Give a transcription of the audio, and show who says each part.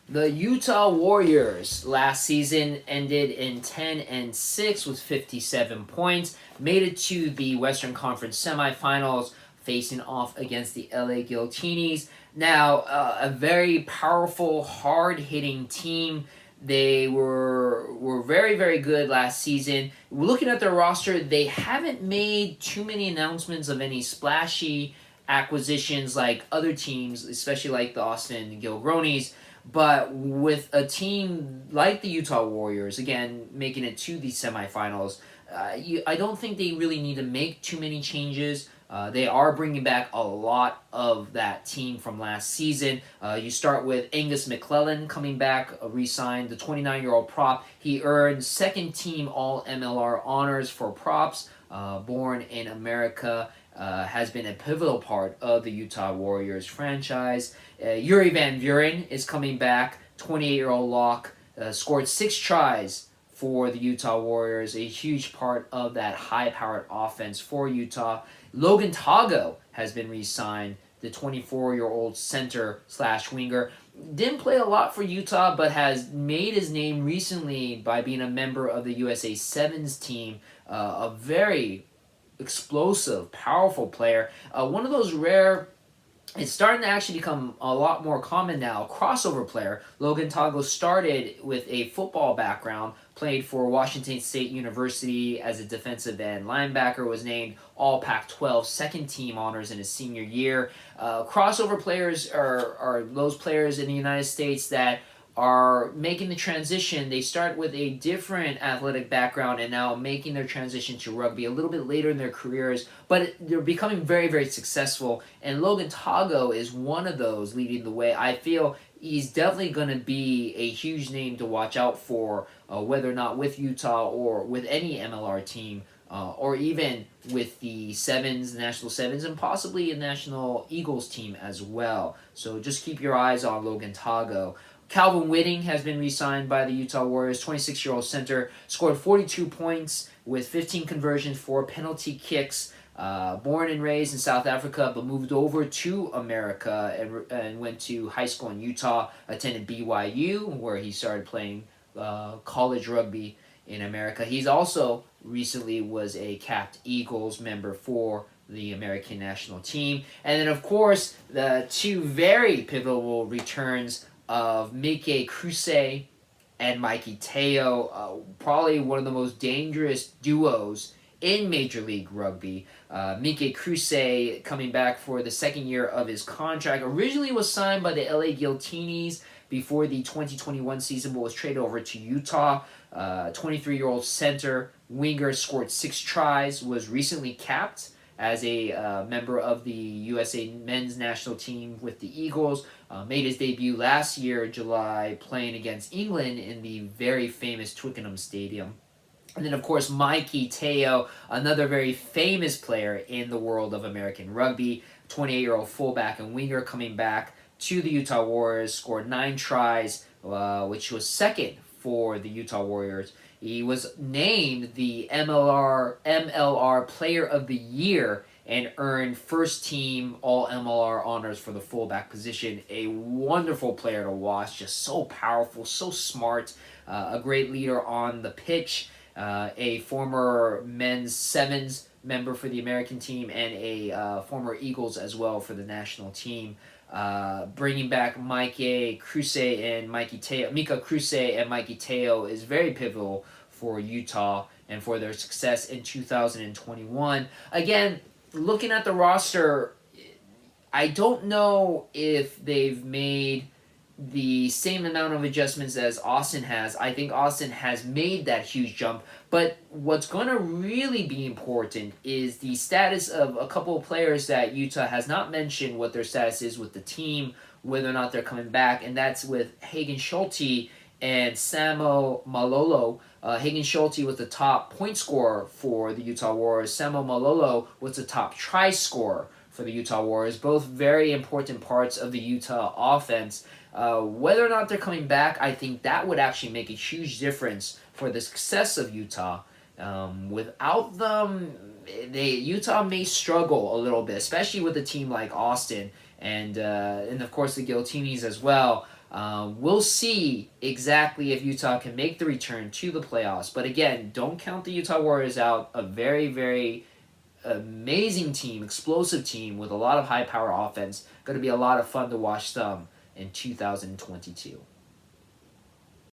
Speaker 1: The Utah Warriors last season ended in 10-6 with 57 points, made it to the Western Conference semifinals, facing off against the LA Guiltinis. Now, a very powerful, hard-hitting team. They were very, very good last season. Looking at their roster, they haven't made too many announcements of any splashy acquisitions like other teams, especially like the Austin Gilgronis. But with a team like the Utah Warriors, again, making it to the semifinals, I don't think they really need to make too many changes. They are bringing back a lot of that team from last season. You start with Angus McClellan coming back, re-signed, the 29-year-old prop. He earned second team All MLR honors for props. Born in America, has been a pivotal part of the Utah Warriors franchise. Yuri Van Buren is coming back, 28-year-old lock, scored 6 tries for the Utah Warriors, a huge part of that high-powered offense for Utah. Logan Tago has been re-signed, the 24-year-old center slash winger. Didn't play a lot for Utah, but has made his name recently by being a member of the USA Sevens team. A very explosive, powerful player. One of those rare, it's starting to actually become a lot more common now, crossover player. Logan Tago started with a football background, played for Washington State University as a defensive end linebacker, was named All Pac-12 second team honors in his senior year. Crossover players are those players in the United States that are making the transition. They start with a different athletic background and now making their transition to rugby a little bit later in their careers, but they're becoming very, very successful. And Logan Tago is one of those leading the way. I feel he's definitely going to be a huge name to watch out for, whether or not with Utah or with any MLR team. Or even with the Sevens, the National Sevens, and possibly a National Eagles team as well. So just keep your eyes on Logan Tago. Calvin Whitting has been re-signed by the Utah Warriors, 26-year-old center, scored 42 points with 15 conversions, 4 penalty kicks. Born and raised in South Africa, but moved over to America and went to high school in Utah, attended BYU, where he started playing college rugby in America. He's also recently was a capped Eagles member for the American national team. And then, of course, the two very pivotal returns of Mike Kruse and Mikey Teo, probably one of the most dangerous duos in Major League Rugby. Mike Kruse coming back for the second year of his contract. Originally was signed by the LA Guiltinis before the 2021 season, but was traded over to Utah. 23-year-old center winger, scored 6 tries, was recently capped as a member of the USA men's national team with the Eagles. Made his debut last year, July, playing against England in the very famous Twickenham Stadium. And then, of course, Mikey Teo, another very famous player in the world of American rugby, 28-year-old fullback and winger coming back to the Utah Warriors, scored 9 tries, which was second for the Utah Warriors. He was named the MLR Player of the Year and earned first team All MLR honors for the fullback position. A wonderful player to watch, just so powerful, so smart, a great leader on the pitch, a former men's sevens member for the American team and a former Eagles as well for the national team. Bringing back Mika Kruse and Mikey Teo is very pivotal for Utah and for their success in 2021. Again, looking at the roster, I don't know if they've made the same amount of adjustments as Austin has. I think Austin has made that huge jump, but what's going to really be important is the status of a couple of players that Utah has not mentioned what their status is with the team, whether or not they're coming back, and that's with Hagen Schulte and Samo Malolo. Hagen Schulte was the top point scorer for the Utah Warriors. Samo Malolo was the top try scorer for the Utah Warriors. Both very important parts of the Utah offense. Whether or not they're coming back, I think that would actually make a huge difference for the success of Utah. Without them, Utah may struggle a little bit, especially with a team like Austin and of course the Guiltinis as well. We'll see exactly if Utah can make the return to the playoffs. But again, don't count the Utah Warriors out. A very, very amazing team, explosive team with a lot of high power offense. Going to be a lot of fun to watch them in 2022.